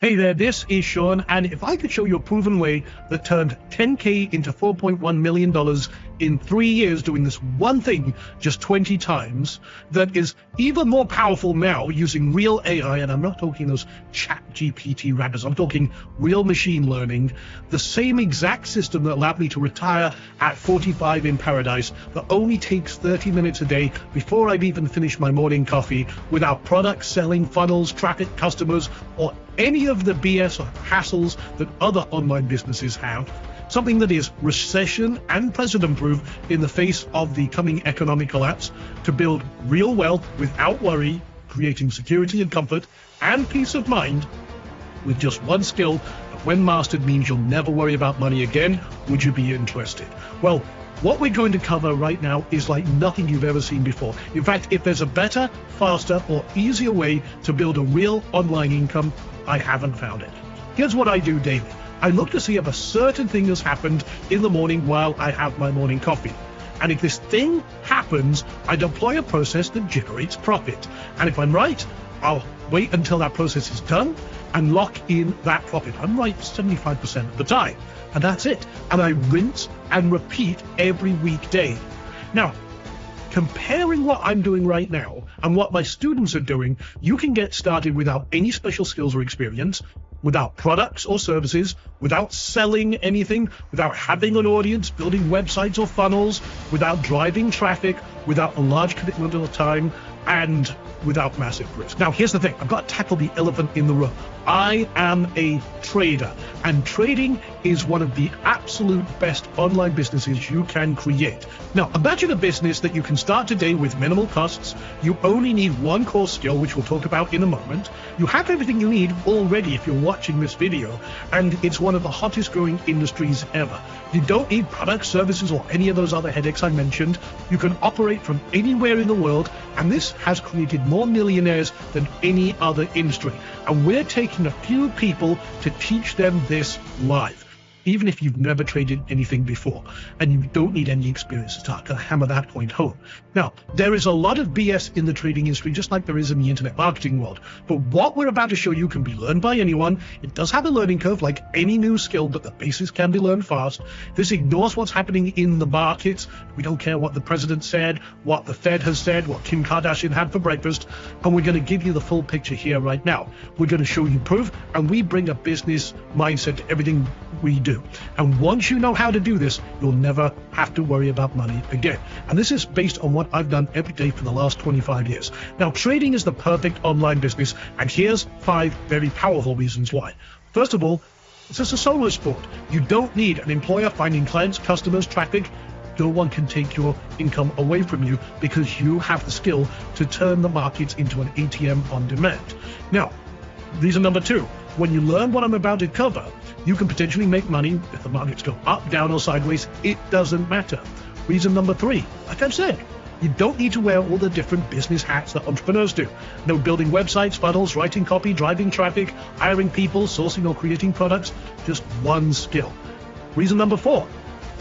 Hey there, this is Sean, and if I could show you a proven way that turned 10K into $4.1 million in 3 years doing this one thing just 20 times, that is even more powerful now using real AI, and I'm not talking those chat GPT rappers, I'm talking real machine learning, the same exact system that allowed me to retire at 45 in paradise, that only takes 30 minutes a day before I've even finished my morning coffee, without products, selling, funnels, traffic, customers, or any of the BS or hassles that other online businesses have. Something that is recession and president proof in the face of the coming economic collapse, to build real wealth without worry, creating security and comfort and peace of mind with just one skill that when mastered means you'll never worry about money again. Would you be interested? Well, what we're going to cover right now is like nothing you've ever seen before. In fact, if there's a better, faster, or easier way to build a real online income, I haven't found it. Here's what I do daily. I look to see if a certain thing has happened in the morning while I have my morning coffee. And if this thing happens, I deploy a process that generates profit. And if I'm right, I'll wait until that process is done and lock in that profit. I'm right 75% of the time. And that's it. And I rinse and repeat every weekday. Now, comparing what I'm doing right now and what my students are doing, you can get started without any special skills or experience, without products or services, without selling anything, without having an audience, building websites or funnels, without driving traffic, without a large commitment of time, and without massive risk. Now, here's the thing. I've got to tackle the elephant in the room. I am a trader, and trading is one of the absolute best online businesses you can create. Now, imagine a business that you can start today with minimal costs. You only need one core skill, which we'll talk about in a moment. You have everything you need already if you're watching this video, and it's one of the hottest growing industries ever. You don't need products, services, or any of those other headaches I mentioned. You can operate from anywhere in the world, and this has created more millionaires than any other industry. And we're taking a few people to teach them this live, even if you've never traded anything before, and you don't need any experience to start. I'll hammer that point home. Now, there is a lot of BS in the trading industry, just like there is in the internet marketing world. But what we're about to show you can be learned by anyone. It does have a learning curve like any new skill, but the basics can be learned fast. This ignores what's happening in the markets. We don't care what the president said, what the Fed has said, what Kim Kardashian had for breakfast. And we're going to give you the full picture here right now. We're going to show you proof, and we bring a business mindset to everything we do. And once you know how to do this, you'll never have to worry about money again. And this is based on what I've done every day for the last 25 years. Now, trading is the perfect online business, and here's 5 very powerful reasons why. First of all, it's just a solo sport. You don't need an employer finding clients, customers, traffic. No one can take your income away from you because you have the skill to turn the markets into an ATM on demand. Now, reason number 2, when you learn what I'm about to cover, you can potentially make money if the markets go up, down, or sideways. It doesn't matter. Reason number 3, like I've said, you don't need to wear all the different business hats that entrepreneurs do. No building websites, funnels, writing copy, driving traffic, hiring people, sourcing or creating products. Just one skill. Reason number 4,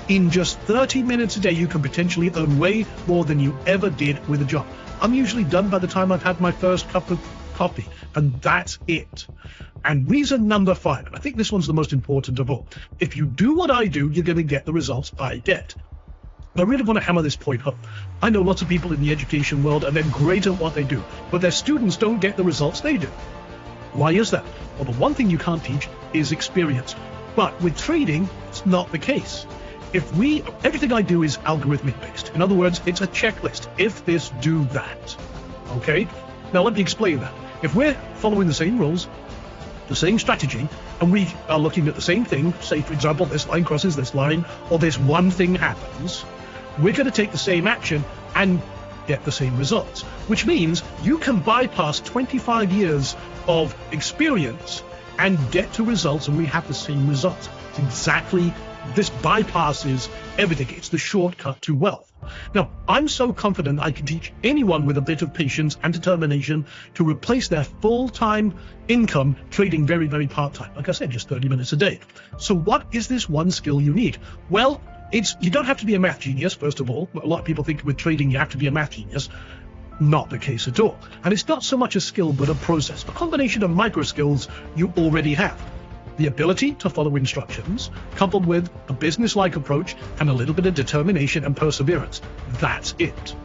in just 30 minutes a day, you can potentially earn way more than you ever did with a job. I'm usually done by the time I've had my first cup of coffee, and that's it. And reason number 5, and I think this one's the most important of all. If you do what I do, you're going to get the results I get. I really want to hammer this point home. I know lots of people in the education world, and they're great at what they do, but their students don't get the results they do. Why is that? Well, the one thing you can't teach is experience. But with trading, it's not the case. Everything I do is algorithmic based. In other words, it's a checklist. If this, do that. Okay? Now let me explain that. If we're following the same rules, the same strategy, and we are looking at the same thing, say for example, this line crosses this line, or this one thing happens, we're going to take the same action and get the same results, which means you can bypass 25 years of experience and get to results, and we have the same results. It's exactly, this bypasses everything. It's the shortcut to wealth. Now, I'm so confident I can teach anyone with a bit of patience and determination to replace their full-time income trading very, very part-time. Like I said, just 30 minutes a day. So what is this one skill you need? Well, you don't have to be a math genius, first of all. A lot of people think with trading you have to be a math genius. Not the case at all. And it's not so much a skill, but a process, a combination of micro skills you already have. The ability to follow instructions, coupled with a business-like approach and a little bit of determination and perseverance. That's it.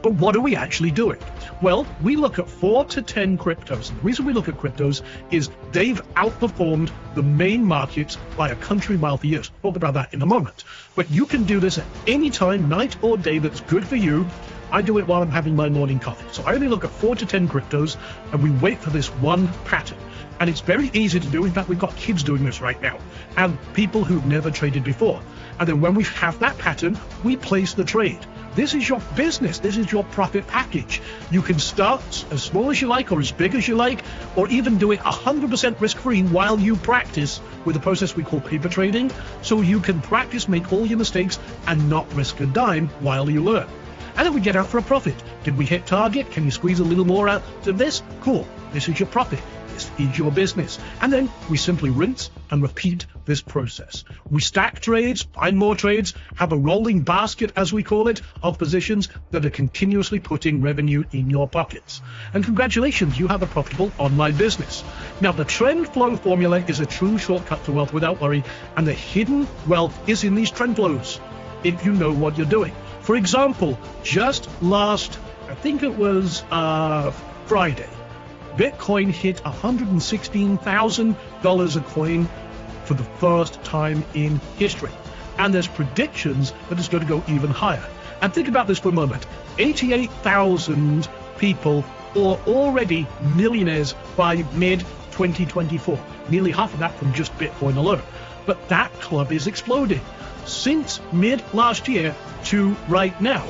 But what are we actually doing? Well, we look at 4 to 10 cryptos. And the reason we look at cryptos is they've outperformed the main markets by a country mile for years. Talk about that in a moment. But you can do this at any time, night or day, that's good for you. I do it while I'm having my morning coffee. So I only look at 4 to 10 cryptos, and we wait for this one pattern. And it's very easy to do. In fact, we've got kids doing this right now, and people who've never traded before. And then when we have that pattern, we place the trade. This is your business. This is your profit package. You can start as small as you like or as big as you like, or even do it 100% risk-free while you practice with a process we call paper trading, so you can practice, make all your mistakes, and not risk a dime while you learn. And then we get out for a profit. Did we hit target? Can you squeeze a little more out of this? Cool. This is your profit. This is your business. And then we simply rinse and repeat this process. We stack trades, find more trades, have a rolling basket, as we call it, of positions that are continuously putting revenue in your pockets. And congratulations, you have a profitable online business. Now, the TrendFlow Formula is a true shortcut to wealth without worry, and the hidden wealth is in these trend flows, if you know what you're doing. For example, just last, I think it was Friday, Bitcoin hit $116,000 a coin for the first time in history. And there's predictions that it's going to go even higher. And think about this for a moment. 88,000 people are already millionaires by mid-2024. Nearly half of that from just Bitcoin alone. But that club is exploding. Since mid last year to right now,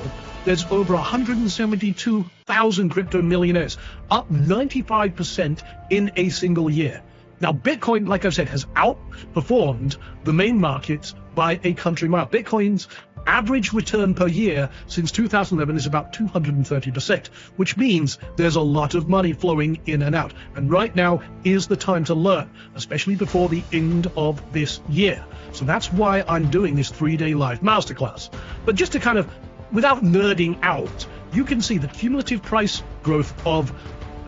there's over 172,000 crypto millionaires, up 95% in a single year. Now, Bitcoin, like I said, has outperformed the main markets by a country mile. Bitcoin's average return per year since 2011 is about 230%, which means there's a lot of money flowing in and out. And right now is the time to learn, especially before the end of this year. So that's why I'm doing this 3-day live masterclass. But just to kind of, without nerding out, you can see the cumulative price growth of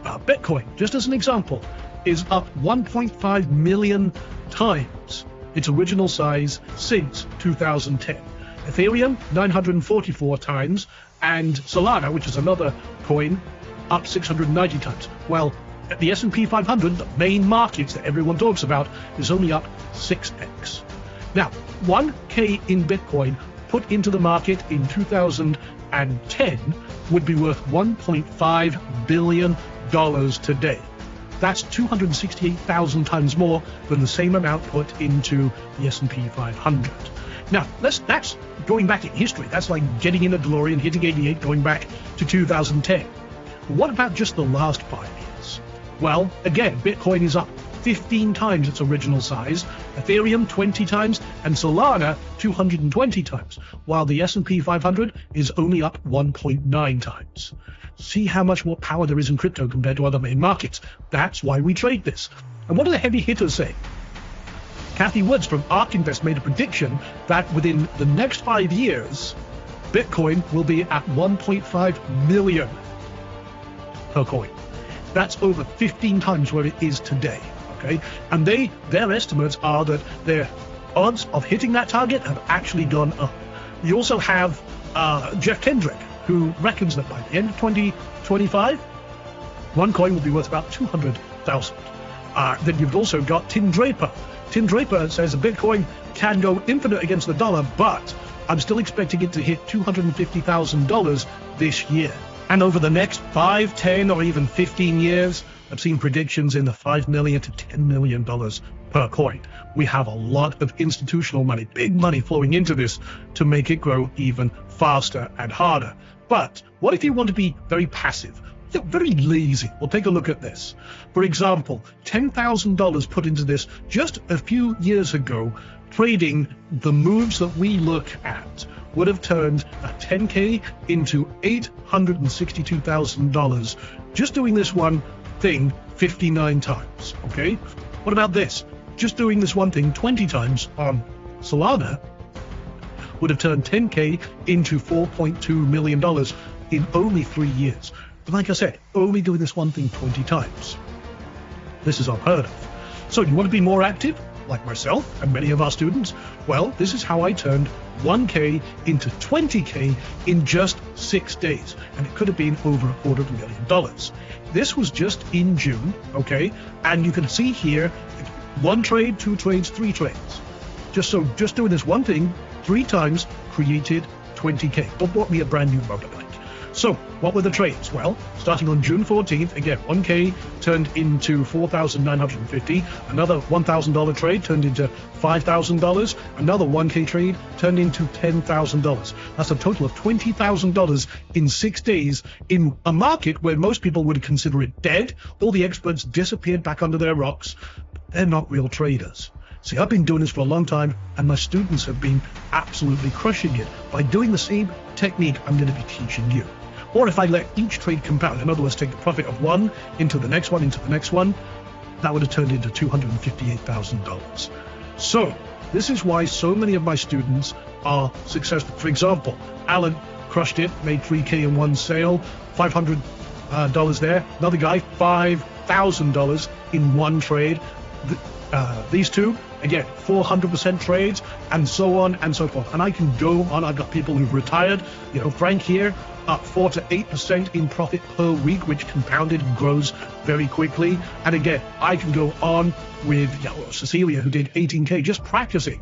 Bitcoin, just as an example, is up 1.5 million times its original size since 2010. Ethereum, 944 times, and Solana, which is another coin, up 690 times. Well, the S&P 500, the main markets that everyone talks about, is only up 6x. Now, 1K in Bitcoin put into the market in 2010 would be worth $1.5 billion today. That's 268,000 times more than the same amount put into the S&P 500. Now, that's going back in history. That's like getting in a DeLorean, hitting 88, going back to 2010. But what about just the last 5 years? Well, again, Bitcoin is up 15 times its original size, Ethereum 20 times, and Solana 220 times, while the S&P 500 is only up 1.9 times. See how much more power there is in crypto compared to other main markets. That's why we trade this. And what do the heavy hitters say? Kathy Woods from ARK Invest made a prediction that within the next 5 years, Bitcoin will be at 1.5 million per coin. That's over 15 times where it is today. Okay, and their estimates are that their odds of hitting that target have actually gone up. You also have Jeff Kendrick, who reckons that by the end of 2025, one coin will be worth about 200,000. Then you've also got Tim Draper. Tim Draper says a Bitcoin can go infinite against the dollar, but I'm still expecting it to hit $250,000 this year. And over the next 5, 10, or even 15 years, I've seen predictions in the $5 million to $10 million per coin. We have a lot of institutional money, big money flowing into this to make it grow even faster and harder. But what if you want to be very passive, very lazy? Well, take a look at this. For example, $10,000 put into this just a few years ago, trading the moves that we look at would have turned a 10K into $862,000 just doing this one thing 59 times. Okay, what about this? Just doing this one thing 20 times on Solana would have turned 10K into $4.2 million in only 3 years. like I said, only doing this one thing 20 times. This is unheard of. So you want to be more active, like myself and many of our students? Well, this is how I turned 1K into 20K in just 6 days. And it could have been over $250,000. This was just in June, okay? And you can see here, 1 trade, 2 trades, 3 trades. Just doing this one thing 3 times created 20K, but bought me a brand new motorbike. So what were the trades? Well, starting on June 14th, again, 1K turned into $4,950. Another $1,000 trade turned into $5,000. Another 1K trade turned into $10,000. That's a total of $20,000 in 6 days in a market where most people would consider it dead. All the experts disappeared back under their rocks. They're not real traders. See, I've been doing this for a long time, and my students have been absolutely crushing it by doing the same technique I'm going to be teaching you. Or if I let each trade compound, in other words, take the profit of one into the next one, into the next one, that would have turned into $258,000. So this is why so many of my students are successful. For example, Alan crushed it, made 3K in one sale, $500 there. Another guy, $5,000 in one trade. These two, again, 400% trades, and so on and so forth. And I can go on. I've got people who've retired. Frank here, up 4 to 8% in profit per week, which compounded and grows very quickly. And again, I can go on with Cecilia, who did 18K just practicing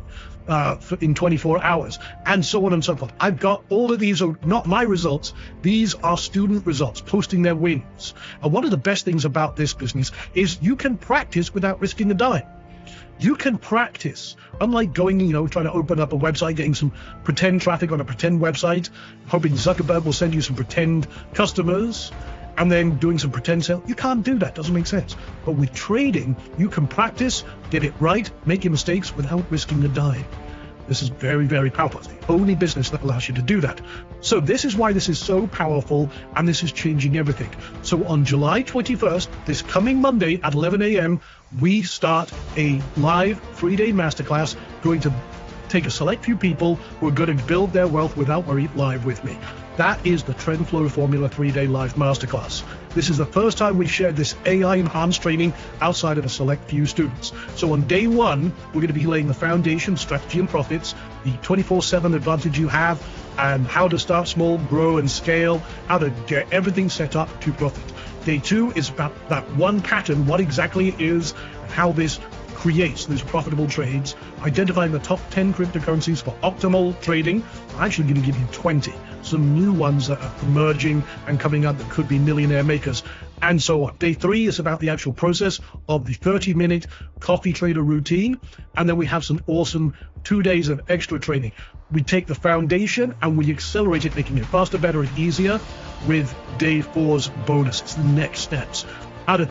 in 24 hours, and so on and so forth. I've got all of these are not my results. These are student results, posting their wins. And one of the best things about this business is you can practice without risking a dime. You can practice, unlike going, trying to open up a website, getting some pretend traffic on a pretend website, hoping Zuckerberg will send you some pretend customers, and then doing some pretend sale. You can't do that. Doesn't make sense. But with trading, you can practice, get it right, make your mistakes without risking a dime. This is very, very powerful. It's the only business that allows you to do that. So this is why this is so powerful, and this is changing everything. So on July 21st, this coming Monday at 11 a.m., we start a live 3-day masterclass going to take a select few people who are going to build their wealth without worry live with me. That is the TrendFlow Formula 3-day live masterclass. This is the first time we've shared this AI-enhanced training outside of a select few students. So on day 1, we're going to be laying the foundation, strategy and profits, the 24/7 advantage you have, and how to start small, grow and scale, how to get everything set up to profit. Day 2 is about that one pattern, what exactly it is, and how this creates those profitable trades, identifying the top 10 cryptocurrencies for optimal trading. I'm actually going to give you 20, some new ones that are emerging and coming up that could be millionaire makers, and so on. Day 3 is about the actual process of the 30-minute coffee trader routine, and then we have some awesome 2 days of extra training. We take the foundation and we accelerate it, making it faster, better, and easier with day 4's bonus. It's the next steps. How to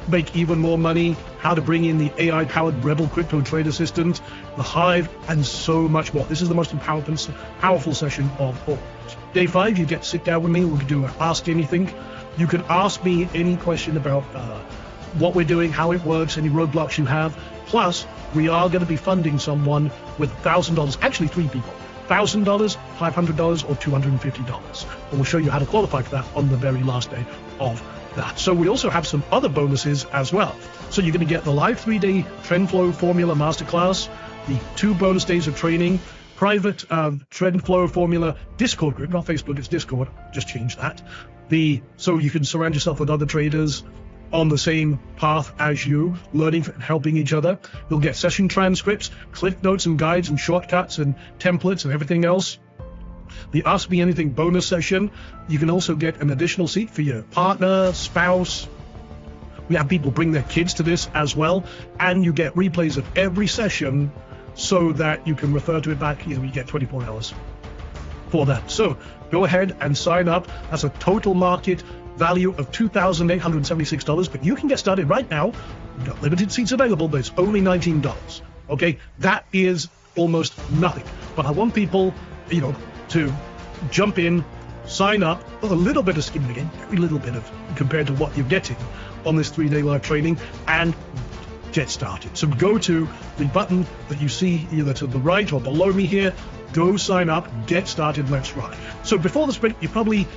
make even more money, how to bring in the AI-powered Rebel Crypto Trade Assistant, the Hive, and so much more. This is the most powerful session of all. Day 5, you get to sit down with me. We can do an Ask Anything. You can ask me any question about what we're doing, how it works, any roadblocks you have. Plus, we are going to be funding someone with $1,000, actually 3 people. $1,000, $500, or $250. And we'll show you how to qualify for that on the very last day of that. So we also have some other bonuses as well. So you're going to get the live 3-day TrendFlow Formula Masterclass, the 2 bonus days of training, private TrendFlow Formula Discord group, not Facebook, it's Discord, just change that. So you can surround yourself with other traders on the same path as you, learning and helping each other. You'll get session transcripts, cliff notes and guides and shortcuts and templates and everything else. The Ask Me Anything bonus session, you can also get an additional seat for your partner, spouse. We have people bring their kids to this as well, and you get replays of every session so that you can refer to it back. You get 24 hours for that. So go ahead and sign up. That's a total market value of $2,876, but you can get started right now. We've got limited seats available, but it's only $19. Okay, that is almost nothing. But I want people, to jump in, sign up, with a little bit of skin in the game, very little bit of compared to what you're getting on this 3-day live training, and get started. So go to the button that you see either to the right or below me here, Go sign up, get started, let's ride. So before the sprint, you've probably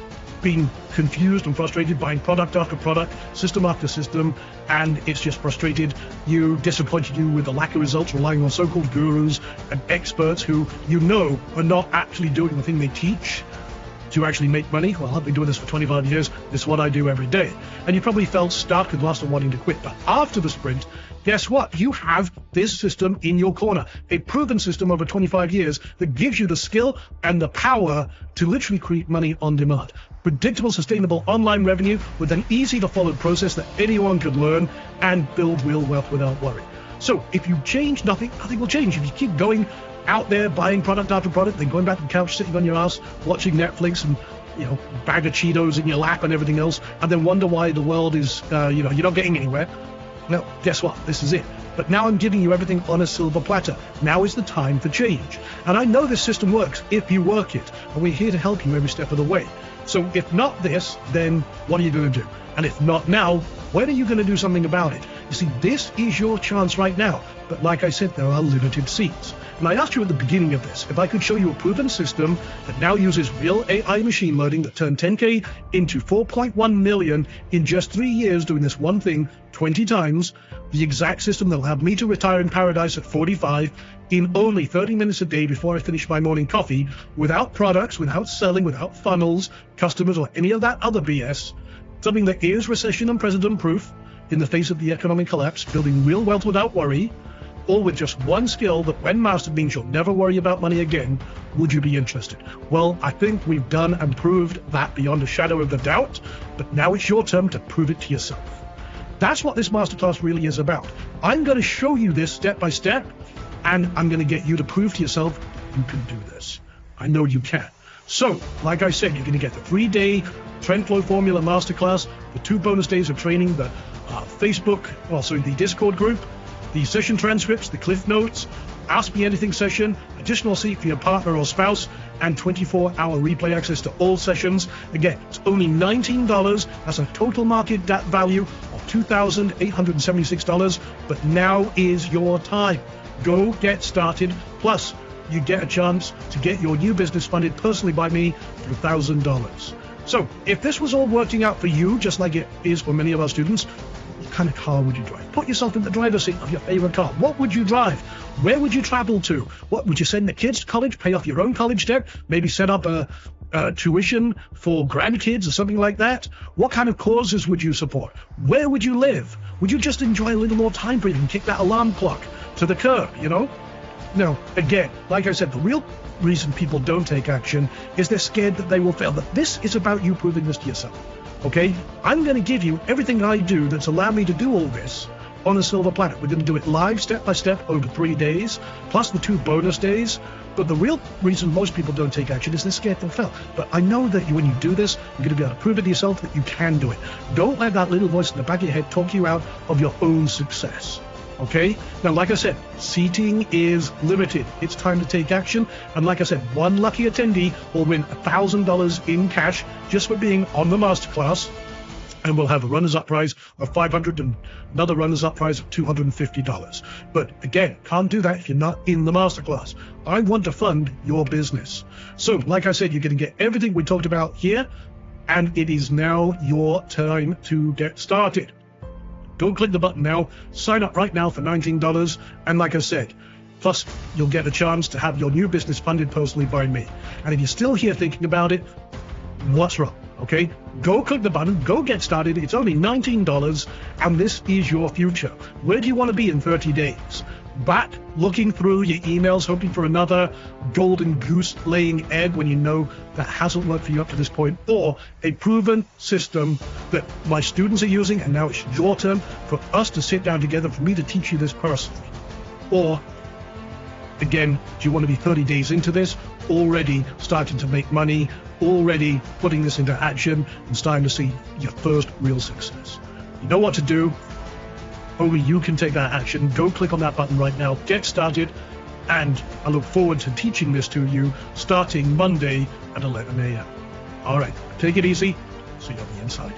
been confused and frustrated buying product after product, system after system, and it's just frustrated you, disappointed you with the lack of results, relying on so-called gurus and experts who you know are not actually doing the thing they teach to actually make money. Well, I've been doing this for 25 years. This is what I do every day. And you probably felt stuck and lost and wanting to quit. But after the sprint, guess what? You have this system in your corner, a proven system over 25 years that gives you the skill and the power to literally create money on demand. Predictable, sustainable online revenue with an easy to follow process that anyone could learn and build real wealth without worry. So if you change, nothing will change. If you keep going out there buying product after product, then going back to the couch, sitting on your ass, watching Netflix and, bag of Cheetos in your lap and everything else, and then wonder why the world is, you're not getting anywhere. No, guess what? This is it. But now I'm giving you everything on a silver platter. Now is the time for change. And I know this system works if you work it. And we're here to help you every step of the way. So if not this, then what are you going to do? And if not now, when are you going to do something about it? You see, this is your chance right now. But like I said, there are limited seats. And I asked you at the beginning of this, if I could show you a proven system that now uses real AI machine learning that turned 10K into 4.1 million in just 3 years doing this one thing 20 times, the exact system that will have me to retire in paradise at 45 in only 30 minutes a day before I finish my morning coffee, without products, without selling, without funnels, customers, or any of that other BS, something that is recession and president proof in the face of the economic collapse, building real wealth without worry, all with just one skill that when mastered means you'll never worry about money again. Would you be interested? Well, I think we've done and proved that beyond a shadow of a doubt, but now it's your turn to prove it to yourself. That's what this masterclass really is about. I'm going to show you this step by step, and I'm going to get you to prove to yourself you can do this. I know you can. So, like I said, you're going to get the 3-day TrendFlow Formula Masterclass, the 2 bonus days of training, the the Discord group, the session transcripts, the Cliff Notes, Ask Me Anything session, additional seat for your partner or spouse, and 24-hour replay access to all sessions. Again, it's only $19. That's a total market value of $2,876, but now is your time. Go get started. Plus, you get a chance to get your new business funded personally by me for $1,000. So, if this was all working out for you, just like it is for many of our students, what kind of car would you drive? Put yourself in the driver's seat of your favorite car. What would you drive? Where would you travel to? What would you send the kids to college? Pay off your own college debt? Maybe set up a tuition for grandkids or something like that? What kind of causes would you support? Where would you live? Would you just enjoy a little more time breathing and kick that alarm clock to the curb, No, again, like I said, the real reason people don't take action is they're scared that they will fail. But this is about you proving this to yourself. Okay, I'm going to give you everything I do that's allowed me to do all this on a silver platter. We're going to do it live, step by step, over 3 days, plus the 2 bonus days. But the real reason most people don't take action is they're scared they'll fail. But I know that when you do this, you're going to be able to prove it to yourself that you can do it. Don't let that little voice in the back of your head talk you out of your own success. Okay? Now, like I said, seating is limited. It's time to take action. And like I said, one lucky attendee will win $1,000 in cash just for being on the masterclass. And we'll have a runners-up prize of $500 and another runners-up prize of $250. But again, can't do that if you're not in the masterclass. I want to fund your business. So, like I said, you're going to get everything we talked about here. And it is now your time to get started. Don't click the button now. Sign up right now for $19. And like I said, plus you'll get a chance to have your new business funded personally by me. And if you're still here thinking about it, what's wrong? Okay, go click the button, go get started. It's only $19, and this is your future. Where do you want to be in 30 days? Back looking through your emails, hoping for another golden goose laying egg when you know that hasn't worked for you up to this point, or a proven system that my students are using, and now it's your turn for us to sit down together, for me to teach you this personally. Or again, do you want to be 30 days into this, already starting to make money, already putting this into action and starting to see your first real success? You know what to do. Only you can take that action. Go click on that button right now. Get started. And I look forward to teaching this to you starting Monday at 11 a.m. All right, take it easy. See you on the inside.